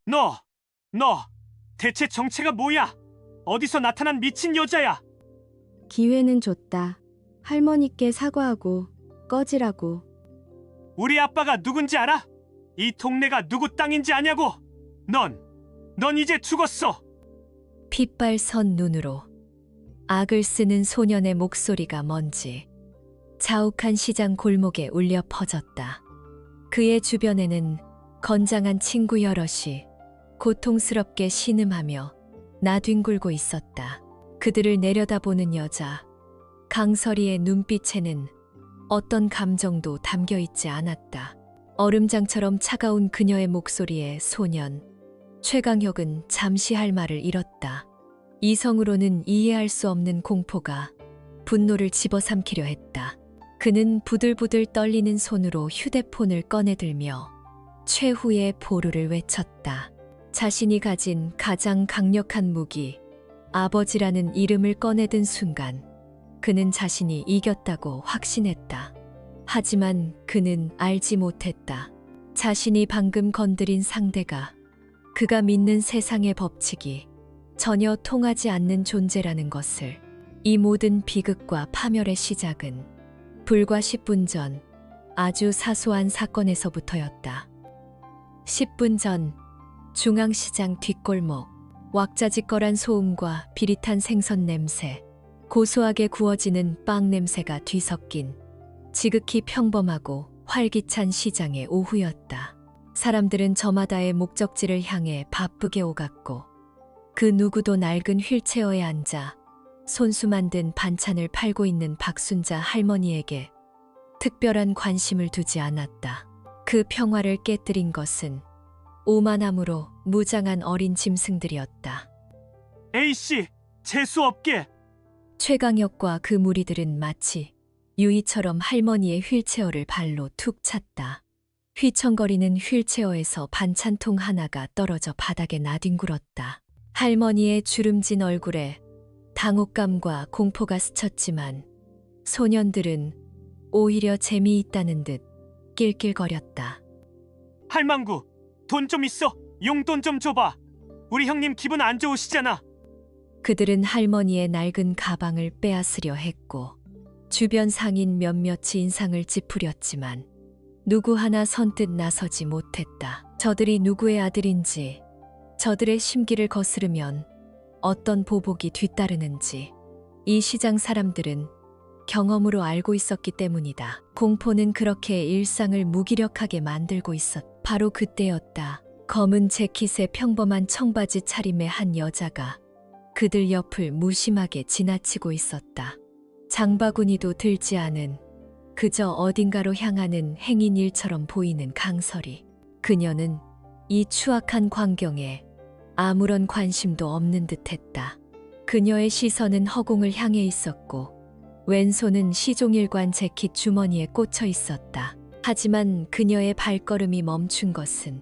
너, 너, 대체 정체가 뭐야? 어디서 나타난 미친 여자야? 기회는 줬다. 할머니께 사과하고 꺼지라고. 우리 아빠가 누군지 알아? 이 동네가 누구 땅인지 아냐고? 넌 이제 죽었어. 핏발선 눈으로 악을 쓰는 소년의 목소리가 먼지 자욱한 시장 골목에 울려 퍼졌다. 그의 주변에는 건장한 친구 여럿이 고통스럽게 신음하며 나뒹굴고 있었다. 그들을 내려다보는 여자, 강설이의 눈빛에는 어떤 감정도 담겨 있지 않았다. 얼음장처럼 차가운 그녀의 목소리에 소년, 최강혁은 잠시 할 말을 잃었다. 이성으로는 이해할 수 없는 공포가 분노를 집어삼키려 했다. 그는 부들부들 떨리는 손으로 휴대폰을 꺼내들며 최후의 보루를 외쳤다. 자신이 가진 가장 강력한 무기, 아버지라는 이름을 꺼내든 순간 그는 자신이 이겼다고 확신했다. 하지만 그는 알지 못했다. 자신이 방금 건드린 상대가 그가 믿는 세상의 법칙이 전혀 통하지 않는 존재라는 것을. 이 모든 비극과 파멸의 시작은 불과 10분 전 아주 사소한 사건에서부터였다. 10분 전 중앙시장 뒷골목, 왁자지껄한 소음과 비릿한 생선 냄새, 고소하게 구워지는 빵 냄새가 뒤섞인 지극히 평범하고 활기찬 시장의 오후였다. 사람들은 저마다의 목적지를 향해 바쁘게 오갔고 그 누구도 낡은 휠체어에 앉아 손수 만든 반찬을 팔고 있는 박순자 할머니에게 특별한 관심을 두지 않았다. 그 평화를 깨뜨린 것은 오만함으로 무장한 어린 짐승들이었다. A씨, 재수없게. 최강혁과 그 무리들은 마치 유이처럼 할머니의 휠체어를 발로 툭 찼다. 휘청거리는 휠체어에서 반찬통 하나가 떨어져 바닥에 나뒹굴었다. 할머니의 주름진 얼굴에 당혹감과 공포가 스쳤지만 소년들은 오히려 재미있다는 듯 낄낄거렸다. 할망구, 돈 좀 있어? 용돈 좀 줘봐. 우리 형님 기분 안 좋으시잖아. 그들은 할머니의 낡은 가방을 빼앗으려 했고 주변 상인 몇몇이 인상을 찌푸렸지만 누구 하나 선뜻 나서지 못했다. 저들이 누구의 아들인지, 저들의 심기를 거스르면 어떤 보복이 뒤따르는지 이 시장 사람들은 경험으로 알고 있었기 때문이다. 공포는 그렇게 일상을 무기력하게 만들고 있었다. 바로 그때였다. 검은 재킷에 평범한 청바지 차림의 한 여자가 그들 옆을 무심하게 지나치고 있었다. 장바구니도 들지 않은 그저 어딘가로 향하는 행인일처럼 보이는 강설이. 그녀는 이 추악한 광경에 아무런 관심도 없는 듯했다. 그녀의 시선은 허공을 향해 있었고 왼손은 시종일관 재킷 주머니에 꽂혀 있었다. 하지만 그녀의 발걸음이 멈춘 것은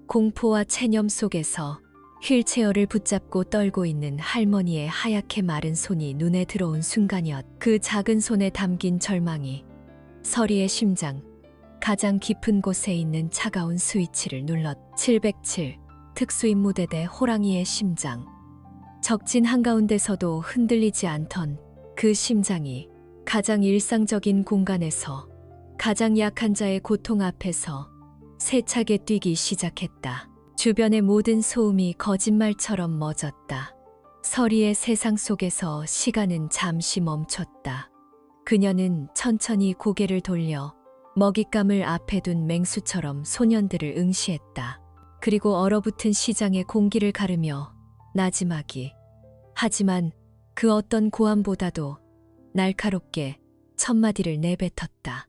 공포와 체념 속에서 휠체어를 붙잡고 떨고 있는 할머니의 하얗게 마른 손이 눈에 들어온 순간이었다. 그 작은 손에 담긴 절망이 설이의 심장, 가장 깊은 곳에 있는 차가운 스위치를 눌렀다. 707 특수임무대대 호랑이의 심장. 적진 한가운데서도 흔들리지 않던 그 심장이 가장 일상적인 공간에서 가장 약한 자의 고통 앞에서 세차게 뛰기 시작했다. 주변의 모든 소음이 거짓말처럼 멎었다. 설이의 세상 속에서 시간은 잠시 멈췄다. 그녀는 천천히 고개를 돌려 먹잇감을 앞에 둔 맹수처럼 소년들을 응시했다. 그리고 얼어붙은 시장의 공기를 가르며 나지막이, 하지만 그 어떤 고함보다도 날카롭게 첫마디를 내뱉었다.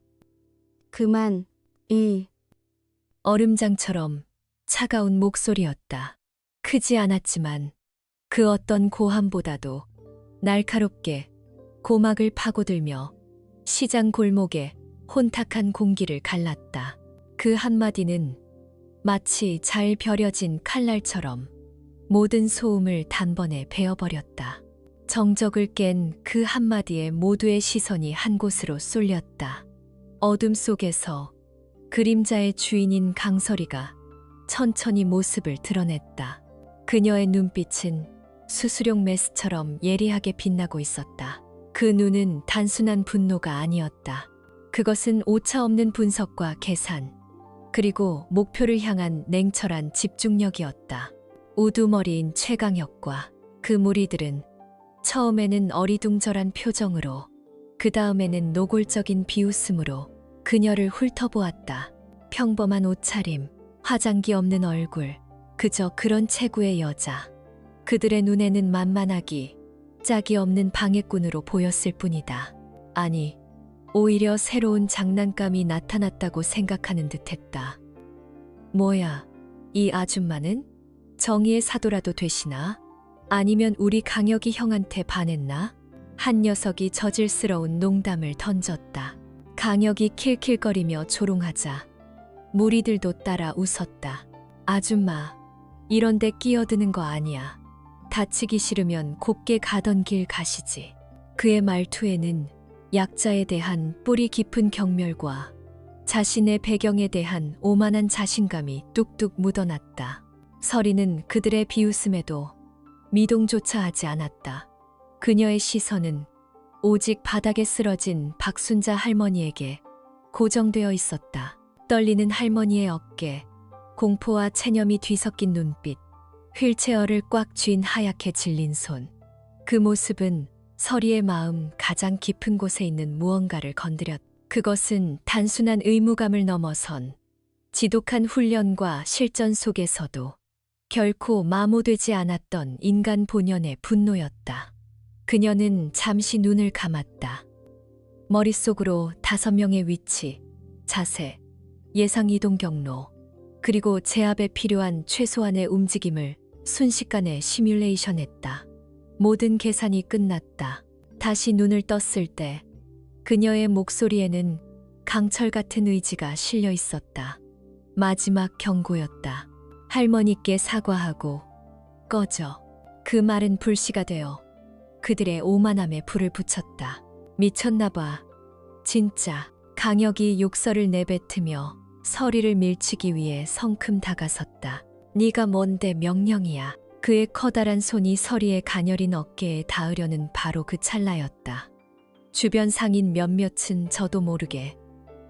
그만. 얼음장처럼 차가운 목소리였다. 크지 않았지만 그 어떤 고함보다도 날카롭게 고막을 파고들며 시장 골목에 혼탁한 공기를 갈랐다. 그 한마디는 마치 잘 벼려진 칼날처럼 모든 소음을 단번에 베어버렸다. 정적을 깬 그 한마디에 모두의 시선이 한 곳으로 쏠렸다. 어둠 속에서 그림자의 주인인 강설이가 천천히 모습을 드러냈다. 그녀의 눈빛은 수수용 메스처럼 예리하게 빛나고 있었다. 그 눈은 단순한 분노가 아니었다. 그것은 오차 없는 분석과 계산, 그리고 목표를 향한 냉철한 집중력이었다. 우두머리인 최강혁과 그 무리들은 처음에는 어리둥절한 표정으로, 그 다음에는 노골적인 비웃음으로 그녀를 훑어보았다. 평범한 옷차림, 화장기 없는 얼굴, 그저 그런 체구의 여자. 그들의 눈에는 만만하기, 짝이 없는 방해꾼으로 보였을 뿐이다. 아니, 오히려 새로운 장난감이 나타났다고 생각하는 듯했다. 뭐야, 이 아줌마는? 정의의 사도라도 되시나? 아니면 우리 강혁이 형한테 반했나? 한 녀석이 저질스러운 농담을 던졌다. 강혁이 킬킬거리며 조롱하자 무리들도 따라 웃었다. 아줌마, 이런데 끼어드는 거 아니야. 다치기 싫으면 곱게 가던 길 가시지. 그의 말투에는 약자에 대한 뿌리 깊은 경멸과 자신의 배경에 대한 오만한 자신감이 뚝뚝 묻어났다. 서리는 그들의 비웃음에도 미동조차 하지 않았다. 그녀의 시선은 오직 바닥에 쓰러진 박순자 할머니에게 고정되어 있었다. 떨리는 할머니의 어깨, 공포와 체념이 뒤섞인 눈빛, 휠체어를 꽉 쥔 하얗게 질린 손. 그 모습은 서리의 마음 가장 깊은 곳에 있는 무언가를 건드렸다. 그것은 단순한 의무감을 넘어선 지독한 훈련과 실전 속에서도 결코 마모되지 않았던 인간 본연의 분노였다. 그녀는 잠시 눈을 감았다. 머릿속으로 5명의 위치, 자세, 예상 이동 경로, 그리고 제압에 필요한 최소한의 움직임을 순식간에 시뮬레이션했다. 모든 계산이 끝났다. 다시 눈을 떴을 때 그녀의 목소리에는 강철 같은 의지가 실려 있었다. 마지막 경고였다. 할머니께 사과하고 꺼져. 그 말은 불씨가 되어 그들의 오만함에 불을 붙였다. 미쳤나 봐. 진짜. 강혁이 욕설을 내뱉으며 서리를 밀치기 위해 성큼 다가섰다. 네가 뭔데 명령이야. 그의 커다란 손이 서리의 가녀린 어깨에 닿으려는 바로 그 찰나였다. 주변 상인 몇몇은 저도 모르게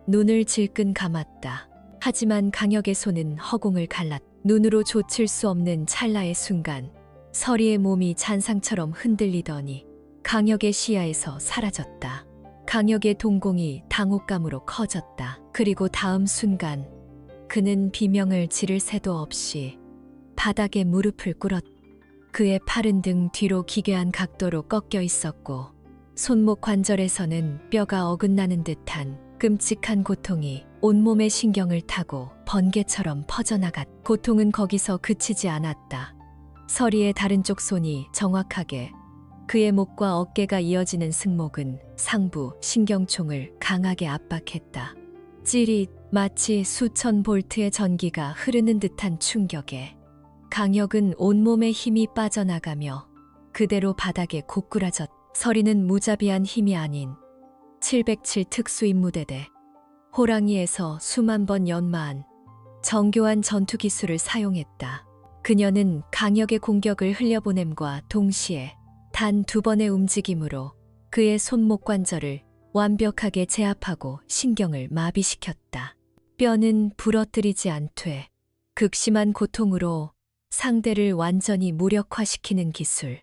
눈을 질끈 감았다. 하지만 강혁의 손은 허공을 갈랐다. 눈으로 좇을 수 없는 찰나의 순간 서리의 몸이 잔상처럼 흔들리더니 강혁의 시야에서 사라졌다. 강혁의 동공이 당혹감으로 커졌다. 그리고 다음 순간 그는 비명을 지를 새도 없이 바닥에 무릎을 꿇었다. 그의 팔은 등 뒤로 기괴한 각도로 꺾여 있었고 손목 관절에서는 뼈가 어긋나는 듯한 끔찍한 고통이 온몸의 신경을 타고 번개처럼 퍼져나갔다. 고통은 거기서 그치지 않았다. 서리의 다른 쪽 손이 정확하게 그의 목과 어깨가 이어지는 승모근, 상부, 신경총을 강하게 압박했다. 찌릿, 마치 수천 볼트의 전기가 흐르는 듯한 충격에 강혁은 온몸의 힘이 빠져나가며 그대로 바닥에 고꾸라졌다. 서리는 무자비한 힘이 아닌 707 특수임무대대 호랑이에서 수만 번 연마한 정교한 전투 기술을 사용했다. 그녀는 강혁의 공격을 흘려보냄과 동시에 단 2번의 움직임으로 그의 손목 관절을 완벽하게 제압하고 신경을 마비시켰다. 뼈는 부러뜨리지 않되 극심한 고통으로 상대를 완전히 무력화시키는 기술.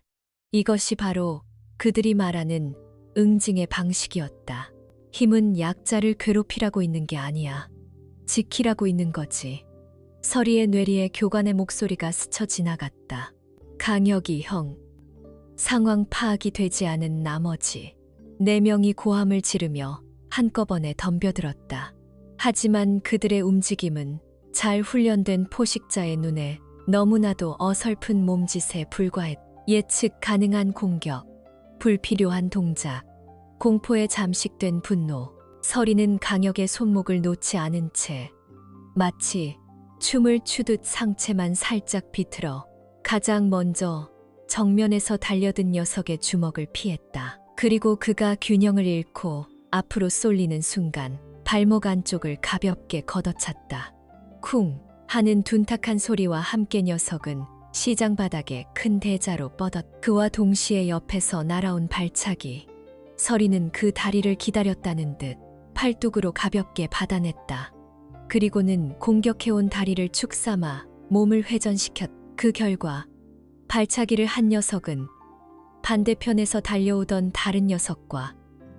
이것이 바로 그들이 말하는 응징의 방식이었다. 힘은 약자를 괴롭히라고 있는 게 아니야. 지키라고 있는 거지. 서리의 뇌리에 교관의 목소리가 스쳐 지나갔다. 강혁이 형. 상황 파악이 되지 않은 나머지 4명이 고함을 지르며 한꺼번에 덤벼들었다. 하지만 그들의 움직임은 잘 훈련된 포식자의 눈에 너무나도 어설픈 몸짓에 불과했다. 예측 가능한 공격, 불필요한 동작, 공포에 잠식된 분노. 서리는 강혁의 손목을 놓지 않은 채 마치 춤을 추듯 상체만 살짝 비틀어 가장 먼저 정면에서 달려든 녀석의 주먹을 피했다. 그리고 그가 균형을 잃고 앞으로 쏠리는 순간 발목 안쪽을 가볍게 걷어찼다. 쿵! 하는 둔탁한 소리와 함께 녀석은 시장 바닥에 큰 대자로 뻗었. 그와 동시에 옆에서 날아온 발차기. 서리는 그 다리를 기다렸다는 듯 팔뚝으로 가볍게 받아냈다. 그리고는 공격해온 다리를 축 삼아 몸을 회전시켰. 그 결과 발차기를 한 녀석은 반대편에서 달려오던 다른 녀석과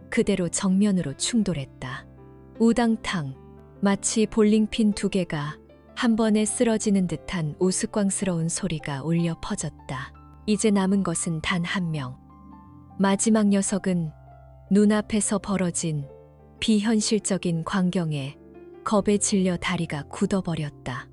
그대로 정면으로 충돌했다. 우당탕, 마치 볼링핀 두 개가 한 번에 쓰러지는 듯한 우스꽝스러운 소리가 울려 퍼졌다. 이제 남은 것은 단 한 명. 마지막 녀석은 눈앞에서 벌어진 비현실적인 광경에 겁에 질려 다리가 굳어버렸다.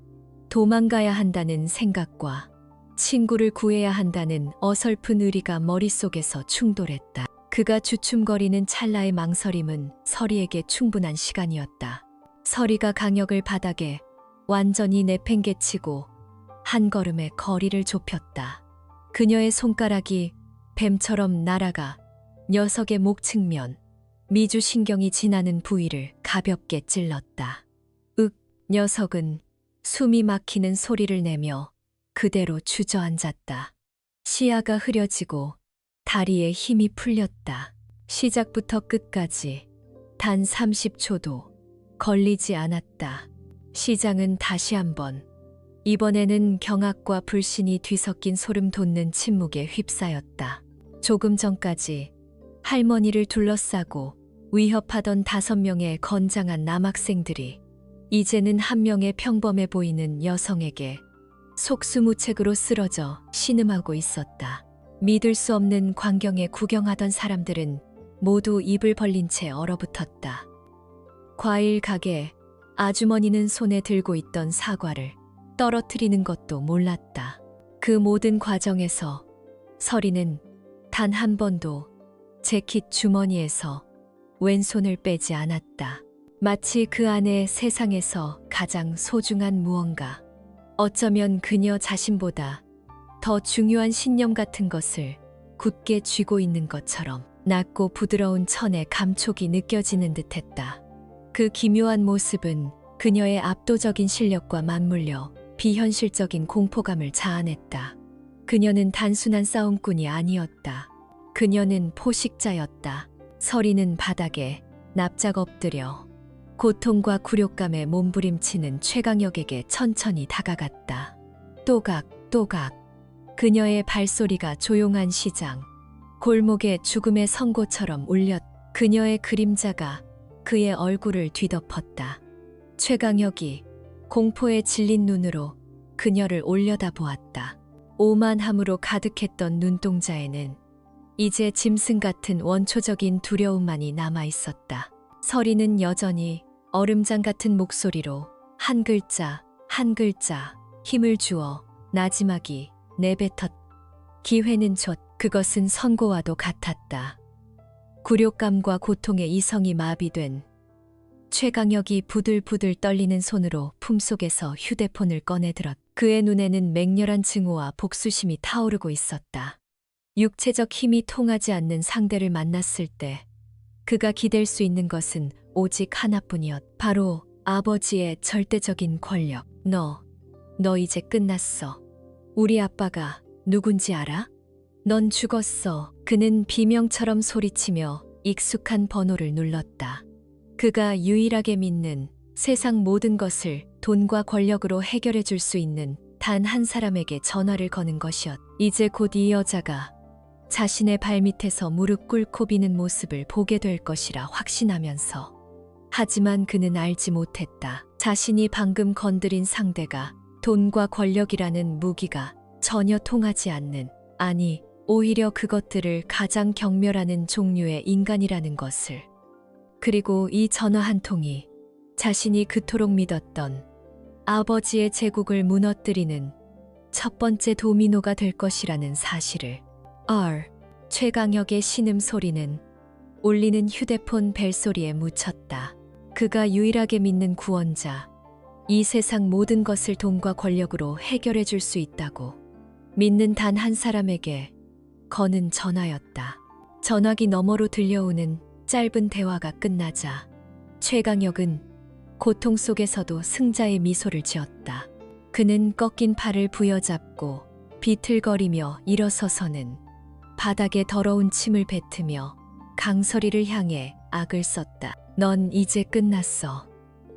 도망가야 한다는 생각과 친구를 구해야 한다는 어설픈 의리가 머릿속에서 충돌했다. 그가 주춤거리는 찰나의 망설임은 서리에게 충분한 시간이었다. 서리가 강역을 바닥에 완전히 내팽개치고 한 걸음에 거리를 좁혔다. 그녀의 손가락이 뱀처럼 날아가 녀석의 목 측면, 미주신경이 지나는 부위를 가볍게 찔렀다. 녀석은 숨이 막히는 소리를 내며 그대로 주저앉았다. 시야가 흐려지고 다리에 힘이 풀렸다. 시작부터 끝까지 단 30초도 걸리지 않았다. 시장은 다시 한번, 이번에는 경악과 불신이 뒤섞인 소름 돋는 침묵에 휩싸였다. 조금 전까지 할머니를 둘러싸고 위협하던 5명의 건장한 남학생들이 이제는 한 명의 평범해 보이는 여성에게 속수무책으로 쓰러져 신음하고 있었다. 믿을 수 없는 광경에 구경하던 사람들은 모두 입을 벌린 채 얼어붙었다. 과일 가게 아주머니는 손에 들고 있던 사과를 떨어뜨리는 것도 몰랐다. 그 모든 과정에서 서리는 단 한 번도 재킷 주머니에서 왼손을 빼지 않았다. 마치 그 안에 세상에서 가장 소중한 무언가, 어쩌면 그녀 자신보다 더 중요한 신념 같은 것을 굳게 쥐고 있는 것처럼 낮고 부드러운 천의 감촉이 느껴지는 듯했다. 그 기묘한 모습은 그녀의 압도적인 실력과 맞물려 비현실적인 공포감을 자아냈다. 그녀는 단순한 싸움꾼이 아니었다. 그녀는 포식자였다. 서리는 바닥에 납작 엎드려 고통과 굴욕감에 몸부림치는 최강역에게 천천히 다가갔다. 또각. 그녀의 발소리가 조용한 시장, 골목의 죽음의 선고처럼 울렸. 그녀의 그림자가 그의 얼굴을 뒤덮었다. 최강역이 공포에 질린 눈으로 그녀를 올려다보았다. 오만함으로 가득했던 눈동자에는 이제 짐승 같은 원초적인 두려움만이 남아있었다. 서리는 여전히 얼음장 같은 목소리로 한 글자 한 글자 힘을 주어 나지막이 내뱉었. 기회는 줬. 그것은 선고와도 같았다. 굴욕감과 고통의 이성이 마비된 최강역이 부들부들 떨리는 손으로 품속에서 휴대폰을 꺼내들었. 그의 눈에는 맹렬한 증오와 복수심이 타오르고 있었다. 육체적 힘이 통하지 않는 상대를 만났을 때 그가 기댈 수 있는 것은 오직 하나뿐이었. 바로 아버지의 절대적인 권력. 너 이제 끝났어. 우리 아빠가 누군지 알아? 넌 죽었어. 그는 비명처럼 소리치며 익숙한 번호를 눌렀다. 그가 유일하게 믿는 세상 모든 것을 돈과 권력으로 해결해 줄 수 있는 단 한 사람에게 전화를 거는 것이었. 이제 곧 이 여자가 자신의 발밑에서 무릎 꿇고 비는 모습을 보게 될 것이라 확신하면서. 하지만 그는 알지 못했다. 자신이 방금 건드린 상대가 돈과 권력이라는 무기가 전혀 통하지 않는, 아니 오히려 그것들을 가장 경멸하는 종류의 인간이라는 것을. 그리고 이 전화 한 통이 자신이 그토록 믿었던 아버지의 제국을 무너뜨리는 첫 번째 도미노가 될 것이라는 사실을. 최강역의 신음소리는 울리는 휴대폰 벨소리에 묻혔다. 그가 유일하게 믿는 구원자, 이 세상 모든 것을 돈과 권력으로 해결해 줄 수 있다고 믿는 단 한 사람에게 거는 전화였다. 전화기 너머로 들려오는 짧은 대화가 끝나자 최강역은 고통 속에서도 승자의 미소를 지었다. 그는 꺾인 팔을 부여잡고 비틀거리며 일어서서는 바닥에 더러운 침을 뱉으며 강설이를 향해 악을 썼다. 넌 이제 끝났어.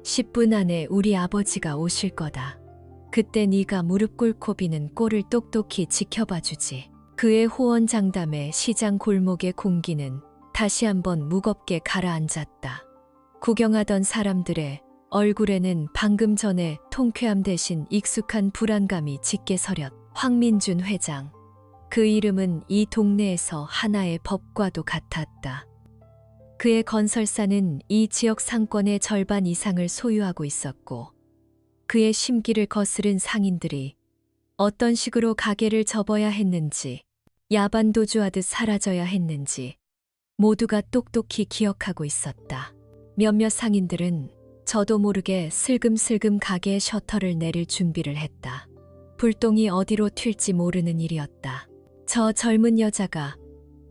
10분 안에 우리 아버지가 오실 거다. 그때 네가 무릎 꿇고 비는 꼴을 똑똑히 지켜봐 주지. 그의 호언장담에 시장 골목의 공기는 다시 한번 무겁게 가라앉았다. 구경하던 사람들의 얼굴에는 방금 전에 통쾌함 대신 익숙한 불안감이 짙게 서렸다. 황민준 회장. 그 이름은 이 동네에서 하나의 법과도 같았다. 그의 건설사는 이 지역 상권의 절반 이상을 소유하고 있었고, 그의 심기를 거스른 상인들이 어떤 식으로 가게를 접어야 했는지, 야반도주하듯 사라져야 했는지 모두가 똑똑히 기억하고 있었다. 몇몇 상인들은 저도 모르게 슬금슬금 가게의 셔터를 내릴 준비를 했다. 불똥이 어디로 튈지 모르는 일이었다. 저 젊은 여자가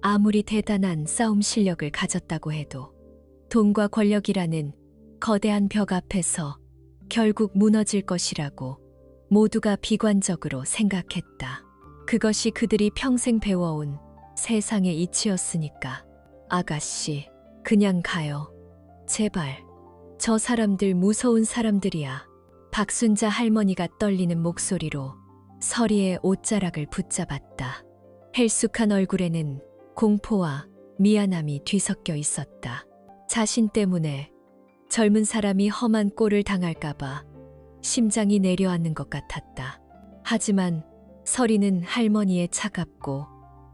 아무리 대단한 싸움 실력을 가졌다고 해도 돈과 권력이라는 거대한 벽 앞에서 결국 무너질 것이라고 모두가 비관적으로 생각했다. 그것이 그들이 평생 배워온 세상의 이치였으니까. 아가씨, 그냥 가요. 제발. 저 사람들 무서운 사람들이야. 박순자 할머니가 떨리는 목소리로 서리의 옷자락을 붙잡았다. 헬쑥한 얼굴에는 공포와 미안함이 뒤섞여 있었다. 자신 때문에 젊은 사람이 험한 꼴을 당할까봐 심장이 내려앉는 것 같았다. 하지만 서리는 할머니의 차갑고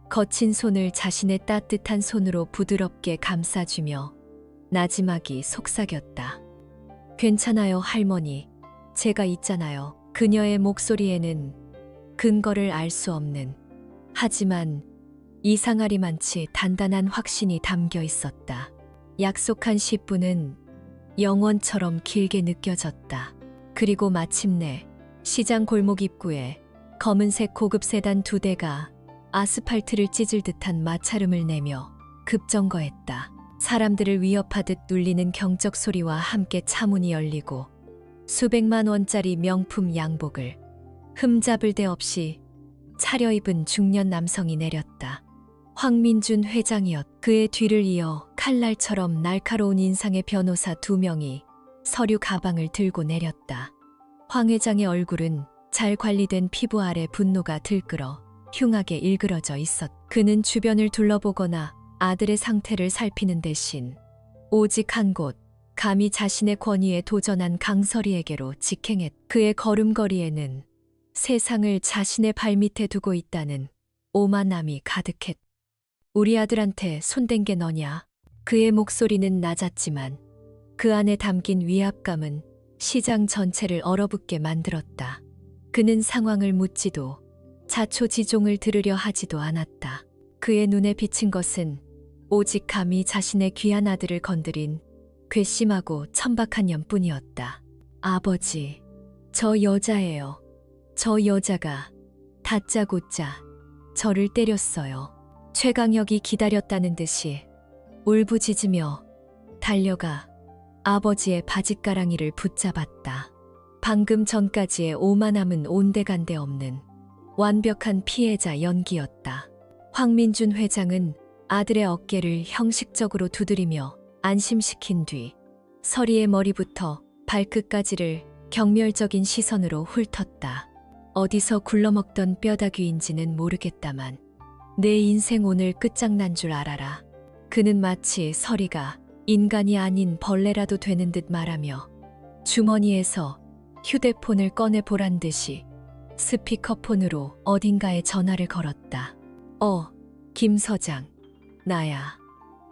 거친 손을 자신의 따뜻한 손으로 부드럽게 감싸주며 나지막이 속삭였다. 괜찮아요, 할머니. 제가 있잖아요. 그녀의 목소리에는 근거를 알 수 없는, 하지만 이상하리만치 단단한 확신이 담겨 있었다. 약속한 10분은 영원처럼 길게 느껴졌다. 그리고 마침내 시장 골목 입구에 검은색 고급 세단 2대가 아스팔트를 찢을 듯한 마찰음을 내며 급정거했다. 사람들을 위협하듯 눌리는 경적 소리와 함께 차문이 열리고 수백만 원짜리 명품 양복을 흠잡을 데 없이 차려입은 중년 남성이 내렸다. 황민준 회장이었다. 그의 뒤를 이어 칼날처럼 날카로운 인상의 변호사 2명이 서류 가방을 들고 내렸다. 황 회장의 얼굴은 잘 관리된 피부 아래 분노가 들끓어 흉하게 일그러져 있었다. 그는 주변을 둘러보거나 아들의 상태를 살피는 대신 오직 한 곳, 감히 자신의 권위에 도전한 강설이에게로 직행했다. 그의 걸음걸이에는 세상을 자신의 발밑에 두고 있다는 오만함이 가득했다. 우리 아들한테 손댄 게 너냐? 그의 목소리는 낮았지만 그 안에 담긴 위압감은 시장 전체를 얼어붙게 만들었다. 그는 상황을 묻지도 자초지종을 들으려 하지도 않았다. 그의 눈에 비친 것은 오직 감히 자신의 귀한 아들을 건드린 괘씸하고 천박한 년뿐이었다. 아버지, 저 여자예요. 저 여자가 다짜고짜 저를 때렸어요. 최강혁이 기다렸다는 듯이 울부짖으며 달려가 아버지의 바짓가랑이를 붙잡았다. 방금 전까지의 오만함은 온데간데 없는 완벽한 피해자 연기였다. 황민준 회장은 아들의 어깨를 형식적으로 두드리며 안심시킨 뒤 서리의 머리부터 발끝까지를 경멸적인 시선으로 훑었다. 어디서 굴러먹던 뼈다귀인지는 모르겠다만 내 인생 오늘 끝장난 줄 알아라. 그는 마치 서리가 인간이 아닌 벌레라도 되는 듯 말하며 주머니에서 휴대폰을 꺼내보란 듯이 스피커폰으로 어딘가에 전화를 걸었다. 김 서장, 나야.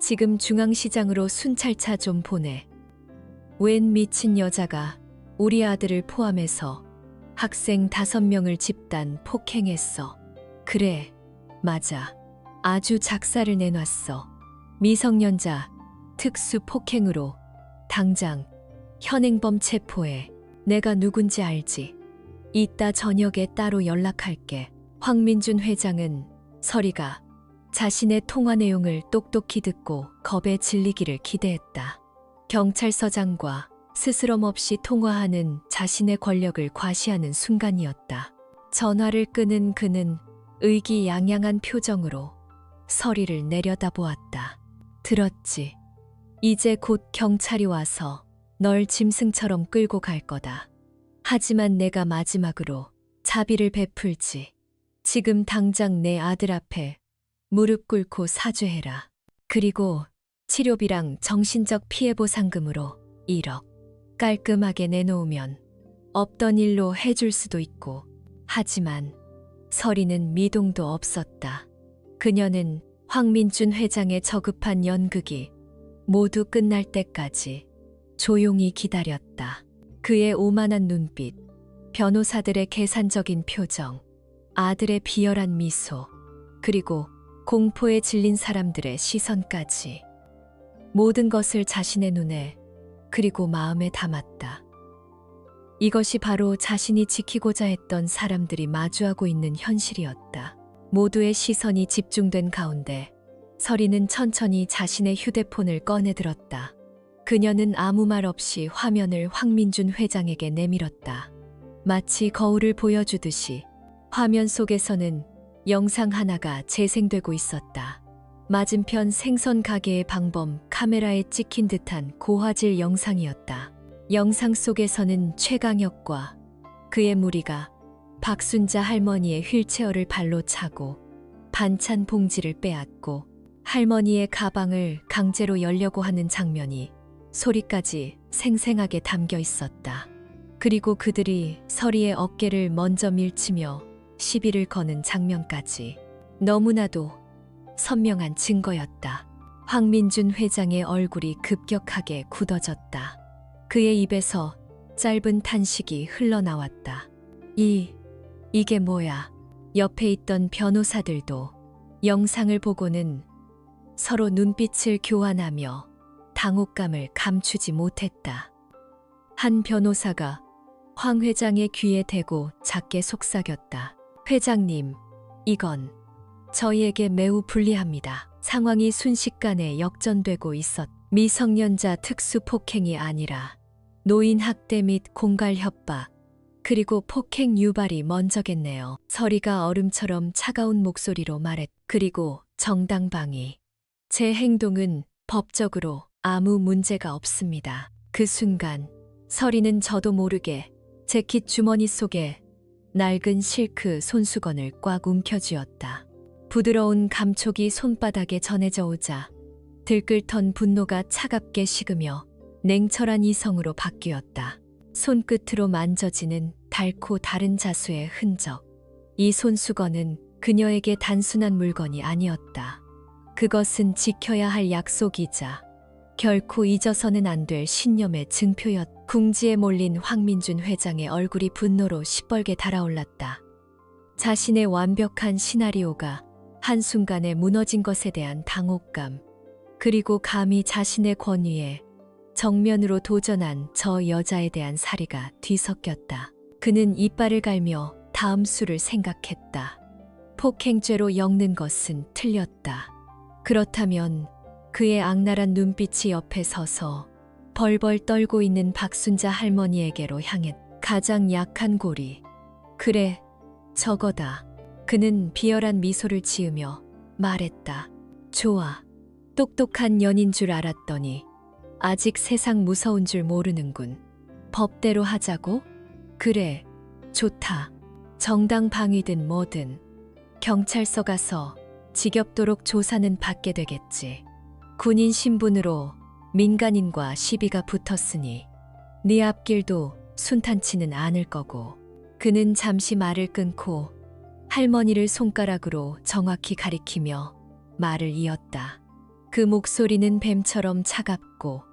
지금 중앙시장으로 순찰차 좀 보내. 웬 미친 여자가 우리 아들을 포함해서 학생 5명을 집단 폭행했어. 그래, 맞아. 아주 작사를 내놨어. 미성년자 특수 폭행으로 당장 현행범 체포해. 내가 누군지 알지? 이따 저녁에 따로 연락할게. 황민준 회장은 서리가 자신의 통화 내용을 똑똑히 듣고 겁에 질리기를 기대했다. 경찰서장과 스스럼 없이 통화하는 자신의 권력을 과시하는 순간이었다. 전화를 끄는 그는 의기양양한 표정으로 서리를 내려다보았다. 들었지? 이제 곧 경찰이 와서 널 짐승처럼 끌고 갈 거다. 하지만 내가 마지막으로 자비를 베풀지. 지금 당장 내 아들 앞에 무릎 꿇고 사죄해라. 그리고 치료비랑 정신적 피해 보상금으로 1억 깔끔하게 내놓으면 없던 일로 해줄 수도 있고. 하지만 서리는 미동도 없었다. 그녀는 황민준 회장의 저급한 연극이 모두 끝날 때까지 조용히 기다렸다. 그의 오만한 눈빛, 변호사들의 계산적인 표정, 아들의 비열한 미소, 그리고 공포에 질린 사람들의 시선까지. 모든 것을 자신의 눈에 그리고 마음에 담았다. 이것이 바로 자신이 지키고자 했던 사람들이 마주하고 있는 현실이었다. 모두의 시선이 집중된 가운데 서리는 천천히 자신의 휴대폰을 꺼내들었다. 그녀는 아무 말 없이 화면을 황민준 회장에게 내밀었다. 마치 거울을 보여주듯이 화면 속에서는 영상 하나가 재생되고 있었다. 맞은편 생선 가게의 방범 카메라에 찍힌 듯한 고화질 영상이었다. 영상 속에서는 최강혁과 그의 무리가 박순자 할머니의 휠체어를 발로 차고 반찬 봉지를 빼앗고 할머니의 가방을 강제로 열려고 하는 장면이 소리까지 생생하게 담겨 있었다. 그리고 그들이 서리의 어깨를 먼저 밀치며 시비를 거는 장면까지 너무나도 선명한 증거였다. 황민준 회장의 얼굴이 급격하게 굳어졌다. 그의 입에서 짧은 탄식이 흘러나왔다. 이게 뭐야? 옆에 있던 변호사들도 영상을 보고는 서로 눈빛을 교환하며 당혹감을 감추지 못했다. 한 변호사가 황 회장의 귀에 대고 작게 속삭였다. 회장님, 이건 저희에게 매우 불리합니다. 상황이 순식간에 역전되고 있었. 미성년자 특수폭행이 아니라 노인 학대 및 공갈 협박, 그리고 폭행 유발이 먼저겠네요. 서리가 얼음처럼 차가운 목소리로 말했. 그리고 정당방위. 제 행동은 법적으로 아무 문제가 없습니다. 그 순간 서리는 저도 모르게 재킷 주머니 속에 낡은 실크 손수건을 꽉 움켜쥐었다. 부드러운 감촉이 손바닥에 전해져 오자 들끓던 분노가 차갑게 식으며 냉철한 이성으로 바뀌었다. 손끝으로 만져지는 닳고 다른 자수의 흔적. 이 손수건은 그녀에게 단순한 물건이 아니었다. 그것은 지켜야 할 약속이자 결코 잊어서는 안 될 신념의 증표였다. 궁지에 몰린 황민준 회장의 얼굴이 분노로 시뻘게 달아올랐다. 자신의 완벽한 시나리오가 한순간에 무너진 것에 대한 당혹감, 그리고 감히 자신의 권위에 정면으로 도전한 저 여자에 대한 사리가 뒤섞였다. 그는 이빨을 갈며 다음 수를 생각했다. 폭행죄로 엮는 것은 틀렸다. 그렇다면 그의 악랄한 눈빛이 옆에 서서 벌벌 떨고 있는 박순자 할머니에게로 향했. 가장 약한 고리. 그래, 저거다. 그는 비열한 미소를 지으며 말했다. 좋아. 똑똑한 년인 줄 알았더니 아직 세상 무서운 줄 모르는군. 법대로 하자고? 그래, 좋다. 정당 방위든 뭐든 경찰서 가서 지겹도록 조사는 받게 되겠지. 군인 신분으로 민간인과 시비가 붙었으니 네 앞길도 순탄치는 않을 거고. 그는 잠시 말을 끊고 할머니를 손가락으로 정확히 가리키며 말을 이었다. 그 목소리는 뱀처럼 차갑고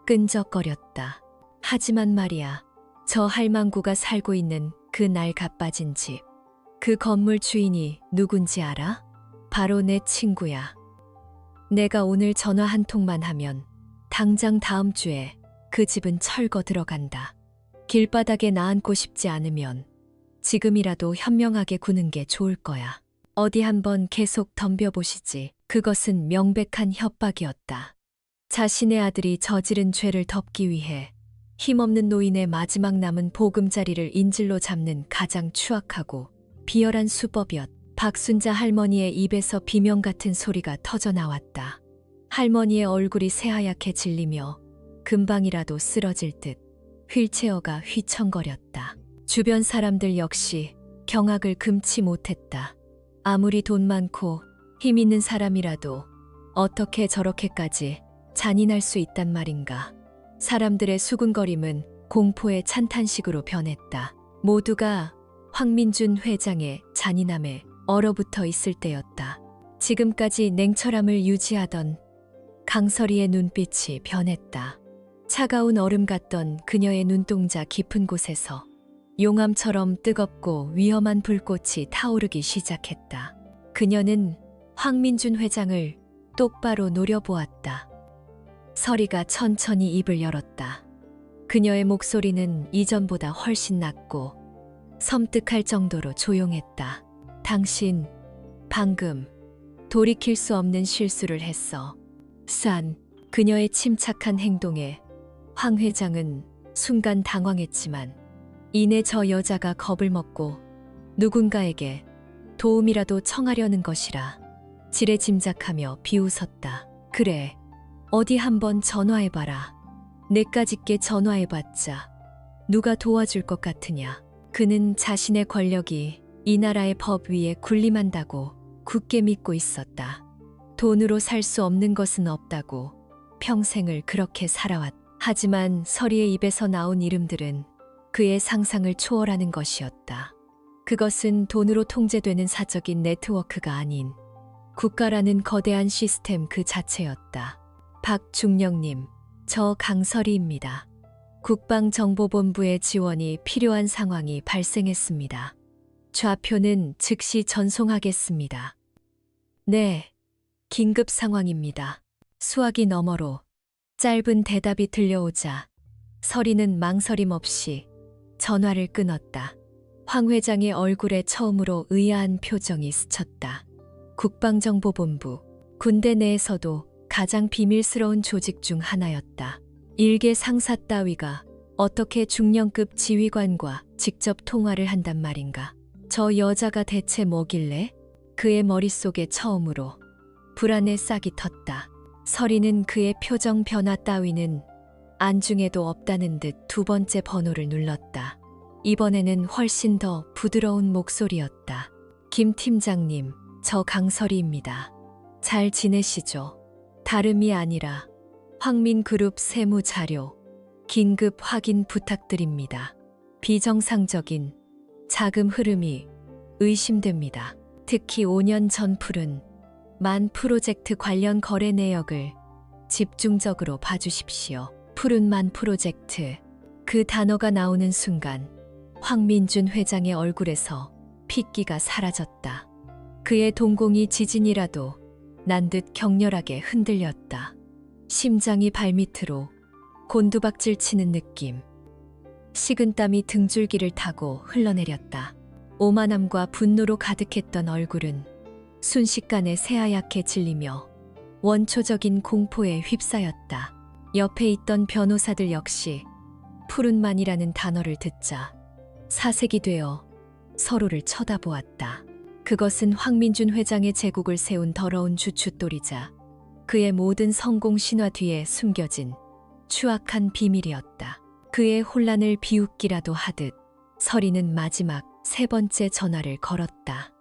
끈적거렸다. 하지만 말이야, 저 할망구가 살고 있는 그 낡아빠진 집, 그 건물 주인이 누군지 알아? 바로 내 친구야. 내가 오늘 전화 한 통만 하면 당장 다음 주에 그 집은 철거 들어간다. 길바닥에 나앉고 싶지 않으면 지금이라도 현명하게 구는 게 좋을 거야. 어디 한번 계속 덤벼보시지. 그것은 명백한 협박이었다. 자신의 아들이 저지른 죄를 덮기 위해 힘없는 노인의 마지막 남은 보금자리를 인질로 잡는 가장 추악하고 비열한 수법이었. 박순자 할머니의 입에서 비명 같은 소리가 터져 나왔다. 할머니의 얼굴이 새하얗게 질리며 금방이라도 쓰러질 듯 휠체어가 휘청거렸다. 주변 사람들 역시 경악을 금치 못했다. 아무리 돈 많고 힘 있는 사람이라도 어떻게 저렇게까지 잔인할 수 있단 말인가. 사람들의 수군거림은 공포의 찬탄식으로 변했다. 모두가 황민준 회장의 잔인함에 얼어붙어 있을 때였다. 지금까지 냉철함을 유지하던 강설이의 눈빛이 변했다. 차가운 얼음 같던 그녀의 눈동자 깊은 곳에서 용암처럼 뜨겁고 위험한 불꽃이 타오르기 시작했다. 그녀는 황민준 회장을 똑바로 노려보았다. 설이가 천천히 입을 열었다. 그녀의 목소리는 이전보다 훨씬 낮고 섬뜩할 정도로 조용했다. 당신, 방금 돌이킬 수 없는 실수를 했어. 그녀의 침착한 행동에 황 회장은 순간 당황했지만 이내 저 여자가 겁을 먹고 누군가에게 도움이라도 청하려는 것이라 지레짐작하며 비웃었다. 그래, 어디 한번 전화해봐라. 내까짓게 전화해봤자 누가 도와줄 것 같으냐. 그는 자신의 권력이 이 나라의 법 위에 군림한다고 굳게 믿고 있었다. 돈으로 살 수 없는 것은 없다고 평생을 그렇게 살아왔다. 하지만 설이의 입에서 나온 이름들은 그의 상상을 초월하는 것이었다. 그것은 돈으로 통제되는 사적인 네트워크가 아닌 국가라는 거대한 시스템 그 자체였다. 박중령님, 저 강설이입니다. 국방정보본부의 지원이 필요한 상황이 발생했습니다. 좌표는 즉시 전송하겠습니다. 네, 긴급 상황입니다. 수화기 너머로 짧은 대답이 들려오자 설이는 망설임 없이 전화를 끊었다. 황 회장의 얼굴에 처음으로 의아한 표정이 스쳤다. 국방정보본부, 군대 내에서도 가장 비밀스러운 조직 중 하나였다. 일개 상사 따위가 어떻게 중령급 지휘관과 직접 통화를 한단 말인가. 저 여자가 대체 뭐길래? 그의 머릿속에 처음으로 불안의 싹이 텄다. 설이는 그의 표정 변화 따위는 안중에도 없다는 듯 두 번째 번호를 눌렀다. 이번에는 훨씬 더 부드러운 목소리였다. 김 팀장님, 저 강설이입니다. 잘 지내시죠? 다름이 아니라 황민그룹 세무 자료 긴급 확인 부탁드립니다. 비정상적인 자금 흐름이 의심됩니다. 특히 5년 전 푸른 만 프로젝트 관련 거래 내역을 집중적으로 봐주십시오. 푸른 만 프로젝트. 그 단어가 나오는 순간 황민준 회장의 얼굴에서 핏기가 사라졌다. 그의 동공이 지진이라도 난 듯 격렬하게 흔들렸다. 심장이 발밑으로 곤두박질 치는 느낌. 식은땀이 등줄기를 타고 흘러내렸다. 오만함과 분노로 가득했던 얼굴은 순식간에 새하얗게 질리며 원초적인 공포에 휩싸였다. 옆에 있던 변호사들 역시 푸른만이라는 단어를 듣자 사색이 되어 서로를 쳐다보았다. 그것은 황민준 회장의 제국을 세운 더러운 주춧돌이자 그의 모든 성공 신화 뒤에 숨겨진 추악한 비밀이었다. 그의 혼란을 비웃기라도 하듯 설이는 마지막 세 번째 전화를 걸었다.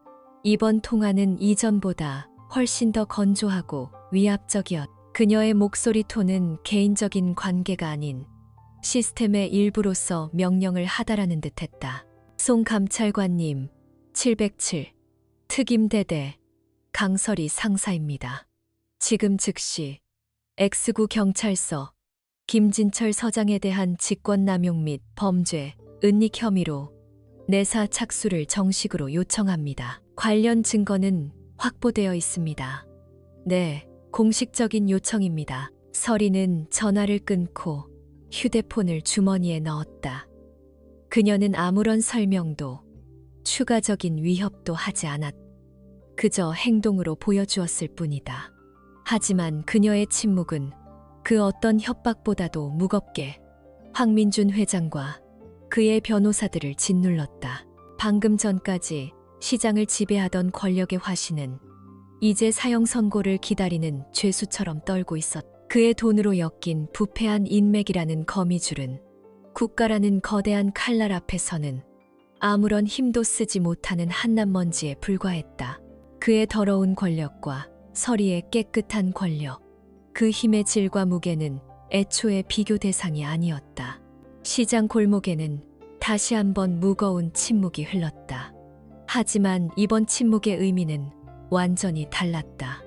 이번 통화는 이전보다 훨씬 더 건조하고 위압적이었다. 그녀의 목소리 톤은 개인적인 관계가 아닌 시스템의 일부로서 명령을 하다라는 듯했다. 송 감찰관님, 707 특임대대 강설이 상사입니다. 지금 즉시 X구 경찰서 김진철 서장에 대한 직권남용 및 범죄, 은닉 혐의로 내사 착수를 정식으로 요청합니다. 관련 증거는 확보되어 있습니다. 네, 공식적인 요청입니다. 설이는 전화를 끊고 휴대폰을 주머니에 넣었다. 그녀는 아무런 설명도 추가적인 위협도 하지 않았다. 그저 행동으로 보여주었을 뿐이다. 하지만 그녀의 침묵은 그 어떤 협박보다도 무겁게 황민준 회장과 그의 변호사들을 짓눌렀다. 방금 전까지 시장을 지배하던 권력의 화신은 이제 사형 선고를 기다리는 죄수처럼 떨고 있었다. 그의 돈으로 엮인 부패한 인맥이라는 거미줄은 국가라는 거대한 칼날 앞에서는 아무런 힘도 쓰지 못하는 한낱먼지에 불과했다. 그의 더러운 권력과 서리의 깨끗한 권력, 그 힘의 질과 무게는 애초에 비교 대상이 아니었다. 시장 골목에는 다시 한번 무거운 침묵이 흘렀다. 하지만 이번 침묵의 의미는 완전히 달랐다.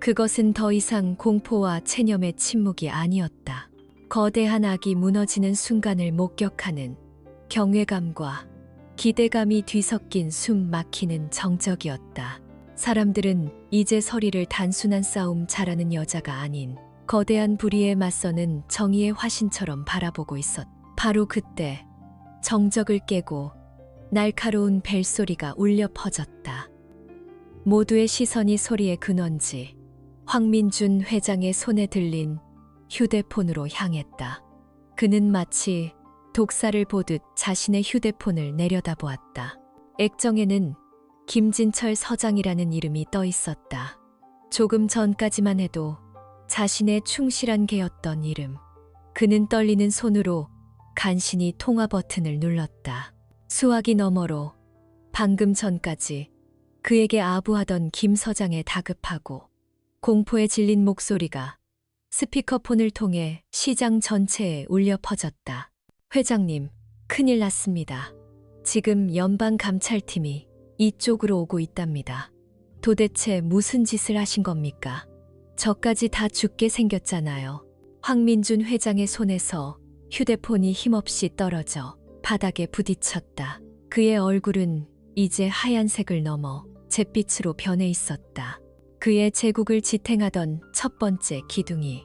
그것은 더 이상 공포와 체념의 침묵이 아니었다. 거대한 악이 무너지는 순간을 목격하는 경외감과 기대감이 뒤섞인 숨 막히는 정적이었다. 사람들은 이제 서리를 단순한 싸움 잘하는 여자가 아닌 거대한 불의에 맞서는 정의의 화신처럼 바라보고 있었다. 바로 그때 정적을 깨고 날카로운 벨소리가 울려 퍼졌다. 모두의 시선이 소리의 근원지 황민준 회장의 손에 들린 휴대폰으로 향했다. 그는 마치 독사를 보듯 자신의 휴대폰을 내려다보았다. 액정에는 김진철 서장이라는 이름이 떠 있었다. 조금 전까지만 해도 자신의 충실한 개였던 이름. 그는 떨리는 손으로 간신히 통화 버튼을 눌렀다. 수화기 너머로 방금 전까지 그에게 아부하던 김 서장의 다급하고 공포에 질린 목소리가 스피커폰을 통해 시장 전체에 울려 퍼졌다. 회장님, 큰일 났습니다. 지금 연방감찰팀이 이쪽으로 오고 있답니다. 도대체 무슨 짓을 하신 겁니까? 저까지 다 죽게 생겼잖아요. 황민준 회장의 손에서 휴대폰이 힘없이 떨어져 바닥에 부딪혔다. 그의 얼굴은 이제 하얀색을 넘어 잿빛으로 변해 있었다. 그의 제국을 지탱하던 첫 번째 기둥이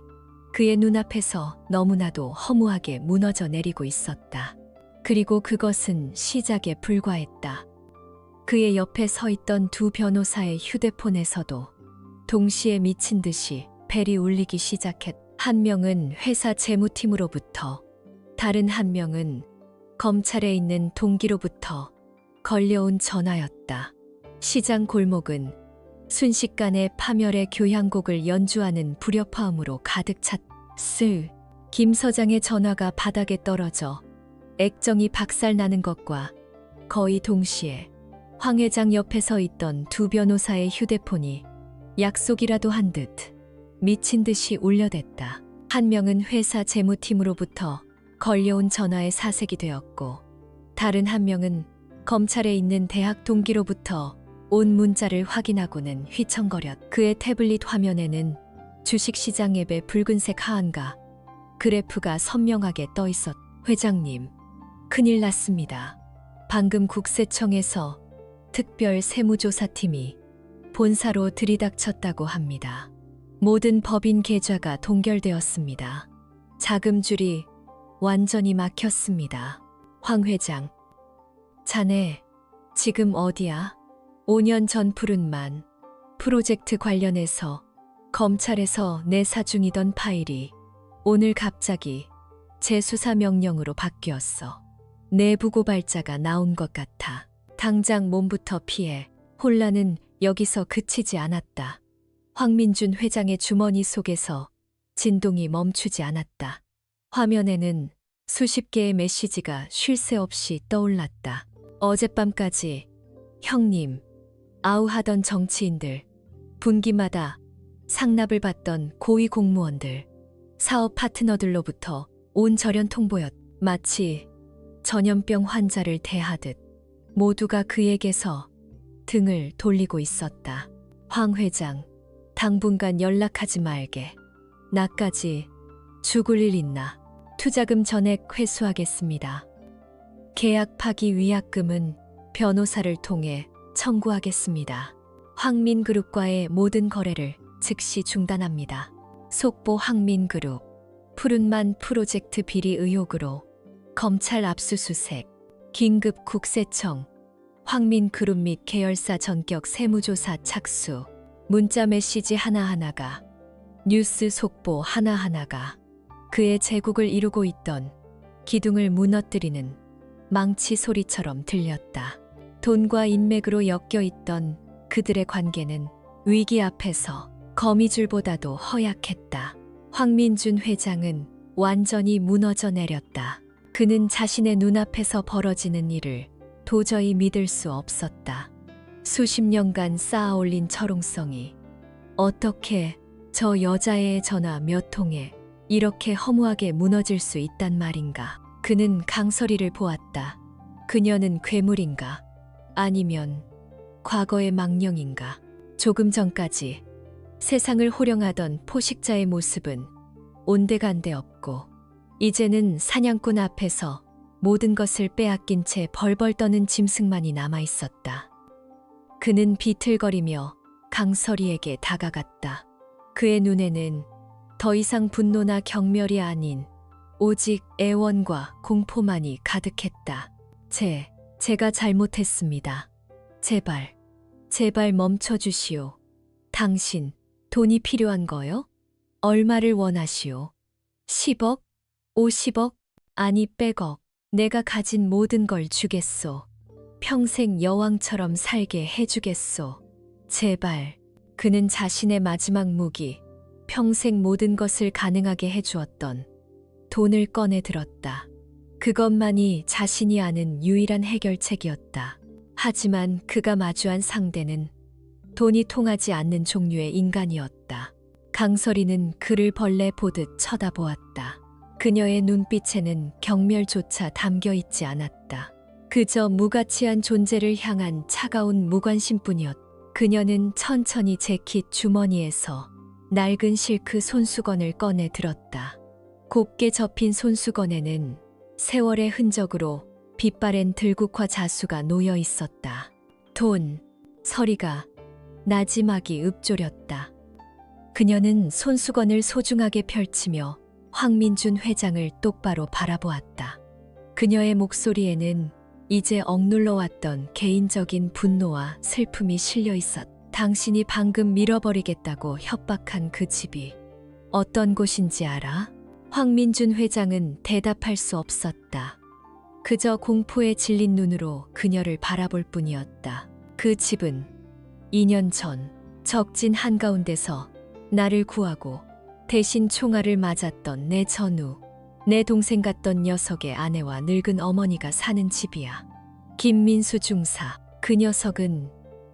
그의 눈앞에서 너무나도 허무하게 무너져 내리고 있었다. 그리고 그것은 시작에 불과했다. 그의 옆에 서 있던 두 변호사의 휴대폰에서도 동시에 미친 듯이 벨이 울리기 시작했다. 한 명은 회사 재무팀으로부터, 다른 한 명은 검찰에 있는 동기로부터 걸려온 전화였다. 시장 골목은 순식간에 파멸의 교향곡을 연주하는 불협화음으로 가득 찼다. 김 서장의 전화가 바닥에 떨어져 액정이 박살나는 것과 거의 동시에 황 회장 옆에 서 있던 두 변호사의 휴대폰이 약속이라도 한 듯 미친 듯이 울려댔다. 한 명은 회사 재무팀으로부터 걸려온 전화에 사색이 되었고, 다른 한 명은 검찰에 있는 대학 동기로부터 온 문자를 확인하고는 휘청거렸다. 그의 태블릿 화면에는 주식시장 앱의 붉은색 하한과 그래프가 선명하게 떠 있었다. 회장님, 큰일 났습니다. 방금 국세청에서 특별 세무조사팀이 본사로 들이닥쳤다고 합니다. 모든 법인 계좌가 동결되었습니다. 자금줄이 완전히 막혔습니다. 황 회장, 자네 지금 어디야? 5년 전 푸른만 프로젝트 관련해서 검찰에서 내사 중이던 파일이 오늘 갑자기 재수사 명령으로 바뀌었어. 내부 고발자가 나온 것 같아. 당장 몸부터 피해. 혼란은 여기서 그치지 않았다. 황민준 회장의 주머니 속에서 진동이 멈추지 않았다. 화면에는 수십 개의 메시지가 쉴 새 없이 떠올랐다. 어젯밤까지 형님, 아우하던 정치인들, 분기마다 상납을 받던 고위 공무원들, 사업 파트너들로부터 온 절연 통보였. 마치 전염병 환자를 대하듯 모두가 그에게서 등을 돌리고 있었다. 황 회장, 당분간 연락하지 말게. 나까지 죽을 일 있나? 투자금 전액 회수하겠습니다. 계약 파기 위약금은 변호사를 통해 청구하겠습니다. 황민그룹과의 모든 거래를 즉시 중단합니다. 속보 황민그룹, 푸른만 프로젝트 비리 의혹으로 검찰 압수수색, 긴급 국세청, 황민그룹 및 계열사 전격 세무조사 착수, 문자 메시지 하나하나가, 뉴스 속보 하나하나가 그의 제국을 이루고 있던 기둥을 무너뜨리는 망치 소리처럼 들렸다. 돈과 인맥으로 엮여 있던 그들의 관계는 위기 앞에서 거미줄보다도 허약했다. 황민준 회장은 완전히 무너져 내렸다. 그는 자신의 눈앞에서 벌어지는 일을 도저히 믿을 수 없었다. 수십 년간 쌓아올린 철옹성이 어떻게 저 여자의 전화 몇 통에 이렇게 허무하게 무너질 수 있단 말인가. 그는 강설이를 보았다. 그녀는 괴물인가? 아니면 과거의 망령인가? 조금 전까지 세상을 호령하던 포식자의 모습은 온데간데 없고 이제는 사냥꾼 앞에서 모든 것을 빼앗긴 채 벌벌 떠는 짐승만이 남아 있었다. 그는 비틀거리며 강설이에게 다가갔다. 그의 눈에는 더 이상 분노나 경멸이 아닌 오직 애원과 공포만이 가득했다. 제가 잘못했습니다. 제발 멈춰주시오. 당신, 돈이 필요한 거요? 얼마를 원하시오? 10억? 50억? 아니 100억. 내가 가진 모든 걸 주겠소. 평생 여왕처럼 살게 해주겠소. 제발. 그는 자신의 마지막 무기, 평생 모든 것을 가능하게 해주었던 돈을 꺼내 들었다. 그것만이 자신이 아는 유일한 해결책이었다. 하지만 그가 마주한 상대는 돈이 통하지 않는 종류의 인간이었다. 강설이는 그를 벌레 보듯 쳐다보았다. 그녀의 눈빛에는 경멸조차 담겨 있지 않았다. 그저 무가치한 존재를 향한 차가운 무관심뿐이었다. 그녀는 천천히 재킷 주머니에서 낡은 실크 손수건을 꺼내 들었다. 곱게 접힌 손수건에는 세월의 흔적으로 빛바랜 들국화 자수가 놓여 있었다. 돈, 서리가 나지막이 읊조렸다. 그녀는 손수건을 소중하게 펼치며 황민준 회장을 똑바로 바라보았다. 그녀의 목소리에는 이제 억눌러왔던 개인적인 분노와 슬픔이 실려 있었다. 당신이 방금 밀어버리겠다고 협박한 그 집이 어떤 곳인지 알아? 황민준 회장은 대답할 수 없었다. 그저 공포에 질린 눈으로 그녀를 바라볼 뿐이었다. 그 집은 2년 전 적진 한가운데서 나를 구하고 대신 총알을 맞았던 내 전우, 내 동생 같던 녀석의 아내와 늙은 어머니가 사는 집이야. 김민수 중사. 그 녀석은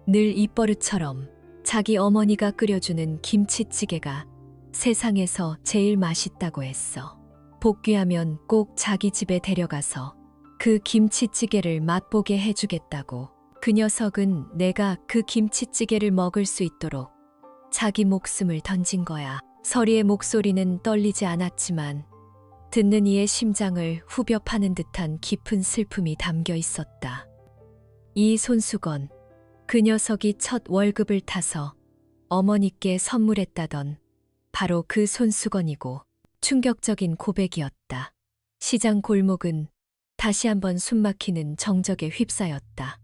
늘 입버릇처럼 자기 어머니가 끓여주는 김치찌개가 세상에서 제일 맛있다고 했어. 복귀하면 꼭 자기 집에 데려가서 그 김치찌개를 맛보게 해주겠다고. 그 녀석은 내가 그 김치찌개를 먹을 수 있도록 자기 목숨을 던진 거야. 서리의 목소리는 떨리지 않았지만 듣는 이의 심장을 후벼 파는 듯한 깊은 슬픔이 담겨 있었다. 이 손수건, 그 녀석이 첫 월급을 타서 어머니께 선물했다던 바로 그 손수건이고 충격적인 고백이었다. 시장 골목은 다시 한번 숨막히는 정적에 휩싸였다.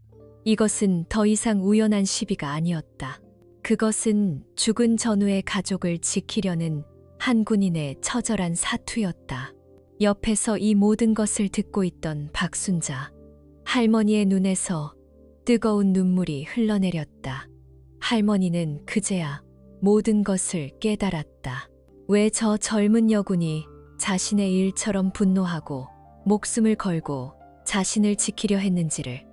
이것은 더 이상 우연한 시비가 아니었다. 그것은 죽은 전우의 가족을 지키려는 한 군인의 처절한 사투였다. 옆에서 이 모든 것을 듣고 있던 박순자. 할머니의 눈에서 뜨거운 눈물이 흘러내렸다. 할머니는 그제야 모든 것을 깨달았다. 왜 저 젊은 여군이 자신의 일처럼 분노하고 목숨을 걸고 자신을 지키려 했는지를.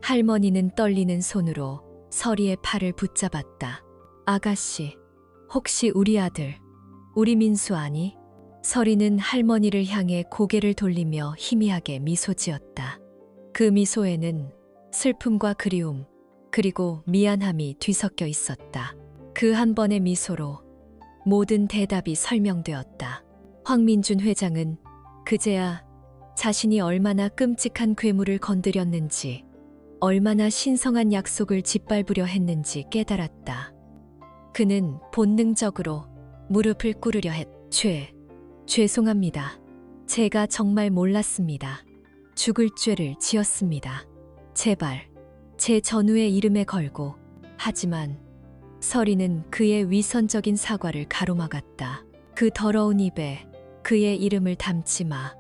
할머니는 떨리는 손으로 서리의 팔을 붙잡았다. 아가씨, 혹시 우리 아들, 우리 민수 아니? 서리는 할머니를 향해 고개를 돌리며 희미하게 미소 지었다. 그 미소에는 슬픔과 그리움, 그리고 미안함이 뒤섞여 있었다. 그 한 번의 미소로 모든 대답이 설명되었다. 황민준 회장은 그제야 자신이 얼마나 끔찍한 괴물을 건드렸는지, 얼마나 신성한 약속을 짓밟으려 했는지 깨달았다. 그는 본능적으로 무릎을 꿇으려 했다. 죄송합니다. 제가 정말 몰랐습니다. 죽을 죄를 지었습니다. 제발 제 전우의 이름에 걸고. 하지만 서리는 그의 위선적인 사과를 가로막았다. 그 더러운 입에 그의 이름을 담지 마.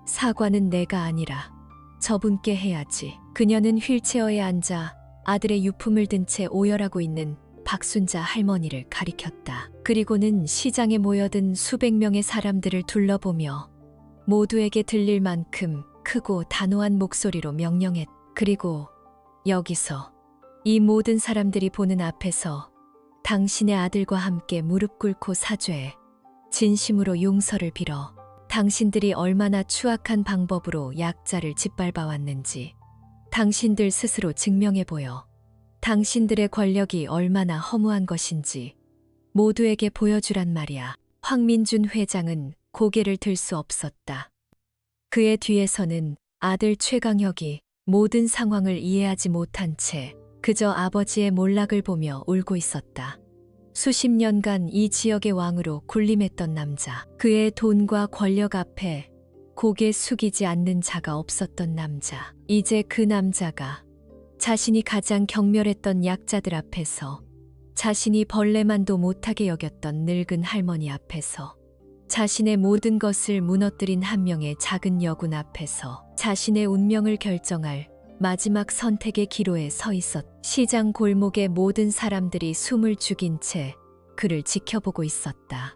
사과는 내가 아니라 저분께 해야지. 그녀는 휠체어에 앉아 아들의 유품을 든 채 오열하고 있는 박순자 할머니를 가리켰다. 그리고는 시장에 모여든 수백 명의 사람들을 둘러보며 모두에게 들릴 만큼 크고 단호한 목소리로 명령했다. 그리고 여기서 이 모든 사람들이 보는 앞에서 당신의 아들과 함께 무릎 꿇고 사죄해 진심으로 용서를 빌어. 당신들이 얼마나 추악한 방법으로 약자를 짓밟아 왔는지 당신들 스스로 증명해 보여. 당신들의 권력이 얼마나 허무한 것인지 모두에게 보여주란 말이야. 황민준 회장은 고개를 들 수 없었다. 그의 뒤에서는 아들 최강혁이 모든 상황을 이해하지 못한 채 그저 아버지의 몰락을 보며 울고 있었다. 수십 년간 이 지역의 왕으로 군림했던 남자. 그의 돈과 권력 앞에 고개 숙이지 않는 자가 없었던 남자. 이제 그 남자가 자신이 가장 경멸했던 약자들 앞에서, 자신이 벌레만도 못하게 여겼던 늙은 할머니 앞에서, 자신의 모든 것을 무너뜨린 한 명의 작은 여군 앞에서 자신의 운명을 결정할 마지막 선택의 기로에 서 있었. 시장 골목의 모든 사람들이 숨을 죽인 채 그를 지켜보고 있었다.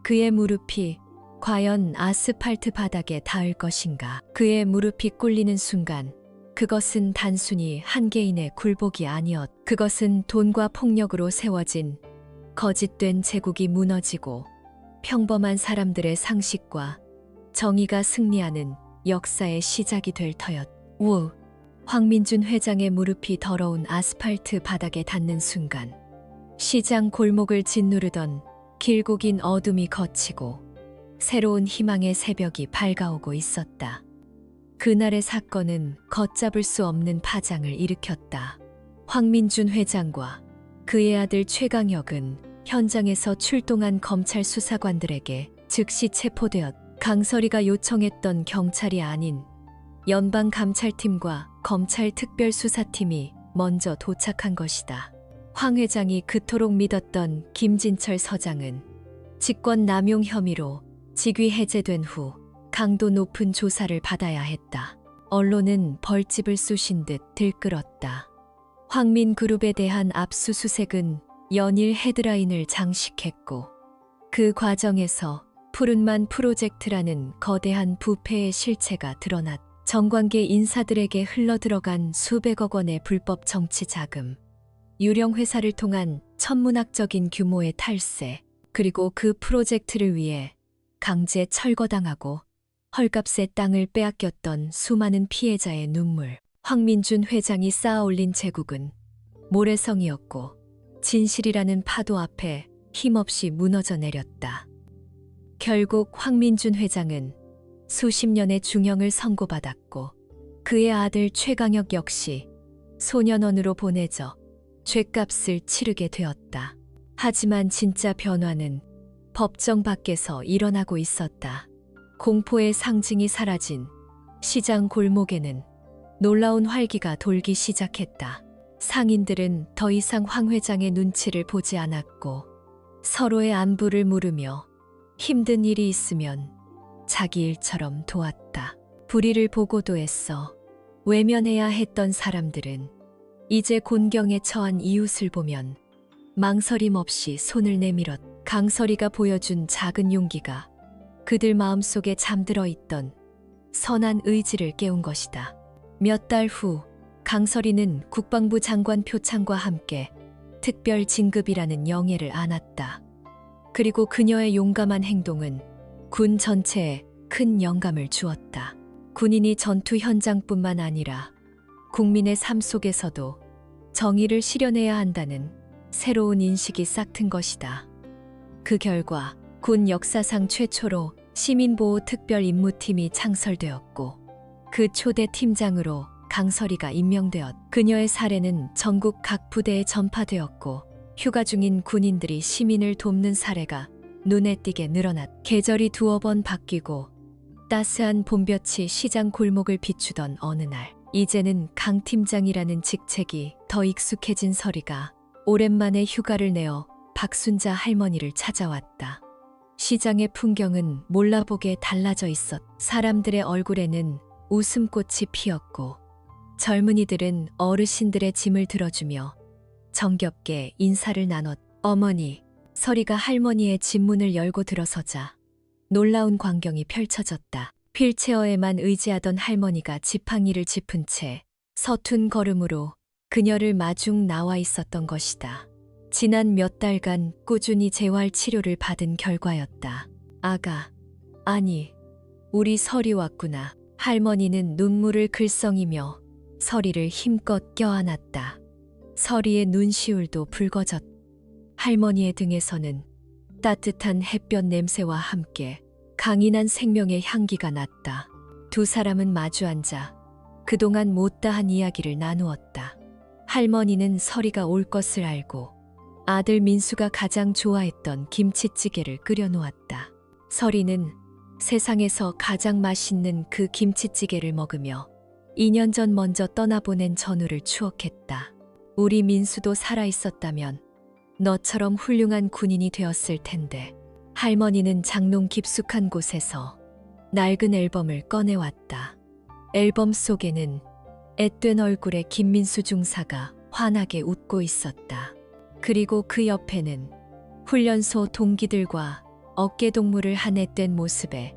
그의 무릎이 과연 아스팔트 바닥에 닿을 것인가? 그의 무릎이 꿇리는 순간 그것은 단순히 한 개인의 굴복이 아니었. 그것은 돈과 폭력으로 세워진 거짓된 제국이 무너지고 평범한 사람들의 상식과 정의가 승리하는 역사의 시작이 될 터였. 우. 황민준 회장의 무릎이 더러운 아스팔트 바닥에 닿는 순간 시장 골목을 짓누르던 길고 긴 어둠이 걷히고 새로운 희망의 새벽이 밝아오고 있었다. 그날의 사건은 걷잡을 수 없는 파장을 일으켰다. 황민준 회장과 그의 아들 최강혁은 현장에서 출동한 검찰 수사관들에게 즉시 체포되었. 강설이가 요청했던 경찰이 아닌 연방감찰팀과 검찰특별수사팀이 먼저 도착한 것이다. 황 회장이 그토록 믿었던 김진철 서장은 직권남용 혐의로 직위 해제된 후 강도 높은 조사를 받아야 했다. 언론은 벌집을 쑤신 듯 들끓었다. 황민그룹에 대한 압수수색은 연일 헤드라인을 장식했고 그 과정에서 푸른만 프로젝트라는 거대한 부패의 실체가 드러났다. 정관계 인사들에게 흘러들어간 수백억 원의 불법 정치 자금, 유령 회사를 통한 천문학적인 규모의 탈세, 그리고 그 프로젝트를 위해 강제 철거당하고 헐값에 땅을 빼앗겼던 수많은 피해자의 눈물. 황민준 회장이 쌓아올린 제국은 모래성이었고 진실이라는 파도 앞에 힘없이 무너져 내렸다. 결국 황민준 회장은 수십 년의 중형을 선고받았고 그의 아들 최강혁 역시 소년원으로 보내져 죗값을 치르게 되었다. 하지만 진짜 변화는 법정 밖에서 일어나고 있었다. 공포의 상징이 사라진 시장 골목에는 놀라운 활기가 돌기 시작했다. 상인들은 더 이상 황 회장의 눈치를 보지 않았고 서로의 안부를 물으며 힘든 일이 있으면 자기 일처럼 도왔다. 불의를 보고도 애써 외면해야 했던 사람들은 이제 곤경에 처한 이웃을 보면 망설임 없이 손을 내밀었. 강설이가 보여준 작은 용기가 그들 마음속에 잠들어 있던 선한 의지를 깨운 것이다. 몇 달 후 강설이는 국방부 장관 표창과 함께 특별 진급이라는 영예를 안았다. 그리고 그녀의 용감한 행동은 군 전체에 큰 영감을 주었다. 군인이 전투 현장뿐만 아니라 국민의 삶 속에서도 정의를 실현해야 한다는 새로운 인식이 싹튼 것이다. 그 결과 군 역사상 최초로 시민보호특별임무팀이 창설되었고 그 초대 팀장으로 강설이가 임명되었. 그녀의 사례는 전국 각 부대에 전파되었고 휴가 중인 군인들이 시민을 돕는 사례가 눈에 띄게 늘어났. 계절이 두어 번 바뀌고 따스한 봄볕이 시장 골목을 비추던 어느 날, 이제는 강 팀장이라는 직책이 더 익숙해진 설이가 오랜만에 휴가를 내어 박순자 할머니를 찾아왔다. 시장의 풍경은 몰라보게 달라져 있었. 사람들의 얼굴에는 웃음꽃이 피었고 젊은이들은 어르신들의 짐을 들어주며 정겹게 인사를 나눴. 어머니, 서리가 할머니의 집문을 열고 들어서자 놀라운 광경이 펼쳐졌다. 휠체어에만 의지하던 할머니가 지팡이를 짚은 채 서툰 걸음으로 그녀를 마중 나와 있었던 것이다. 지난 몇 달간 꾸준히 재활 치료를 받은 결과였다. 아가, 아니, 우리 서리 왔구나. 할머니는 눈물을 글썽이며 서리를 힘껏 껴안았다. 서리의 눈시울도 붉어졌다. 할머니의 등에서는 따뜻한 햇볕 냄새와 함께 강인한 생명의 향기가 났다. 두 사람은 마주 앉아 그동안 못다한 이야기를 나누었다. 할머니는 서리가 올 것을 알고 아들 민수가 가장 좋아했던 김치찌개를 끓여놓았다. 서리는 세상에서 가장 맛있는 그 김치찌개를 먹으며 2년 전 먼저 떠나보낸 전우를 추억했다. 우리 민수도 살아있었다면 너처럼 훌륭한 군인이 되었을 텐데. 할머니는 장롱 깊숙한 곳에서 낡은 앨범을 꺼내왔다. 앨범 속에는 앳된 얼굴의 김민수 중사가 환하게 웃고 있었다. 그리고 그 옆에는 훈련소 동기들과 어깨동무를 한 앳된 모습의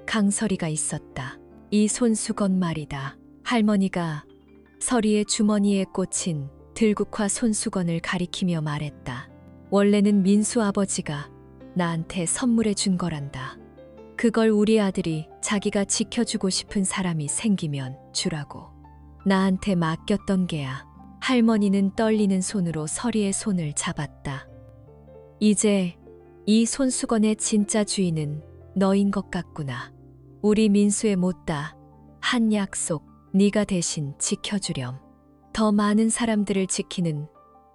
강설이가 있었다. 이 손수건 말이다. 할머니가 서리의 주머니에 꽂힌 들국화 손수건을 가리키며 말했다. 원래는 민수 아버지가 나한테 선물해 준 거란다. 그걸 우리 아들이 자기가 지켜주고 싶은 사람이 생기면 주라고. 나한테 맡겼던 게야. 할머니는 떨리는 손으로 서리의 손을 잡았다. 이제 이 손수건의 진짜 주인은 너인 것 같구나. 우리 민수의 못다 한 약속 네가 대신 지켜주렴. 더 많은 사람들을 지키는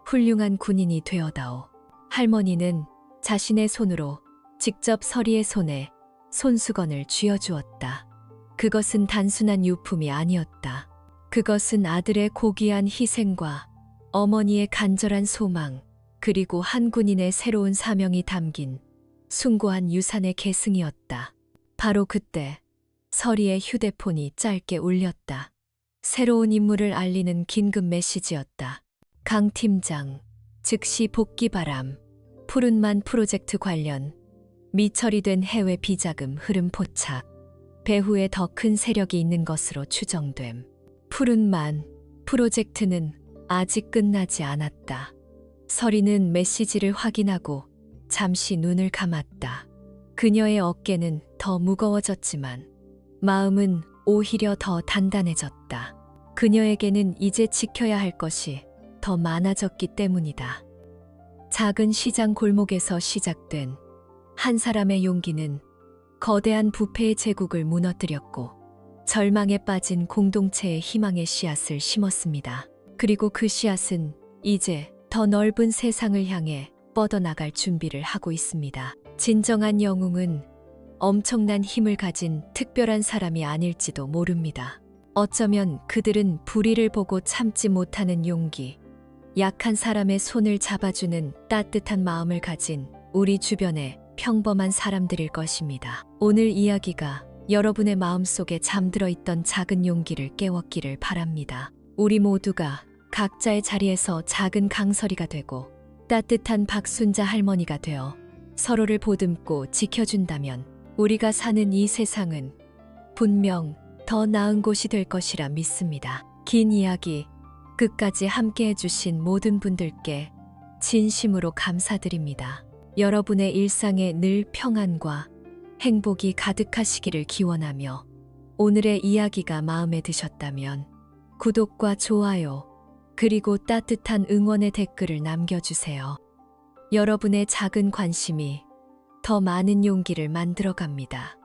훌륭한 군인이 되어다오. 할머니는 자신의 손으로 직접 서리의 손에 손수건을 쥐어주었다. 그것은 단순한 유품이 아니었다. 그것은 아들의 고귀한 희생과 어머니의 간절한 소망, 그리고 한 군인의 새로운 사명이 담긴 숭고한 유산의 계승이었다. 바로 그때 서리의 휴대폰이 짧게 울렸다. 새로운 임무를 알리는 긴급 메시지였다. 강 팀장, 즉시 복귀 바람. 푸른만 프로젝트 관련 미처리된 해외 비자금 흐름 포착. 배후에 더 큰 세력이 있는 것으로 추정됨. 푸른만 프로젝트는 아직 끝나지 않았다. 서리는 메시지를 확인하고 잠시 눈을 감았다. 그녀의 어깨는 더 무거워졌지만 마음은 오히려 더 단단해졌다. 그녀에게는 이제 지켜야 할 것이 더 많아졌기 때문이다. 작은 시장 골목에서 시작된 한 사람의 용기는 거대한 부패의 제국을 무너뜨렸고 절망에 빠진 공동체의 희망의 씨앗을 심었습니다. 그리고 그 씨앗은 이제 더 넓은 세상을 향해 뻗어나갈 준비를 하고 있습니다. 진정한 영웅은 엄청난 힘을 가진 특별한 사람이 아닐지도 모릅니다. 어쩌면 그들은 불의를 보고 참지 못하는 용기, 약한 사람의 손을 잡아주는 따뜻한 마음을 가진 우리 주변의 평범한 사람들일 것입니다. 오늘 이야기가 여러분의 마음속에 잠들어 있던 작은 용기를 깨웠기를 바랍니다. 우리 모두가 각자의 자리에서 작은 강설이가 되고 따뜻한 박순자 할머니가 되어 서로를 보듬고 지켜준다면 우리가 사는 이 세상은 분명 더 나은 곳이 될 것이라 믿습니다. 긴 이야기 끝까지 함께 해주신 모든 분들께 진심으로 감사드립니다. 여러분의 일상에 늘 평안과 행복이 가득하시기를 기원하며 오늘의 이야기가 마음에 드셨다면 구독과 좋아요 그리고 따뜻한 응원의 댓글을 남겨주세요. 여러분의 작은 관심이 더 많은 용기를 만들어갑니다.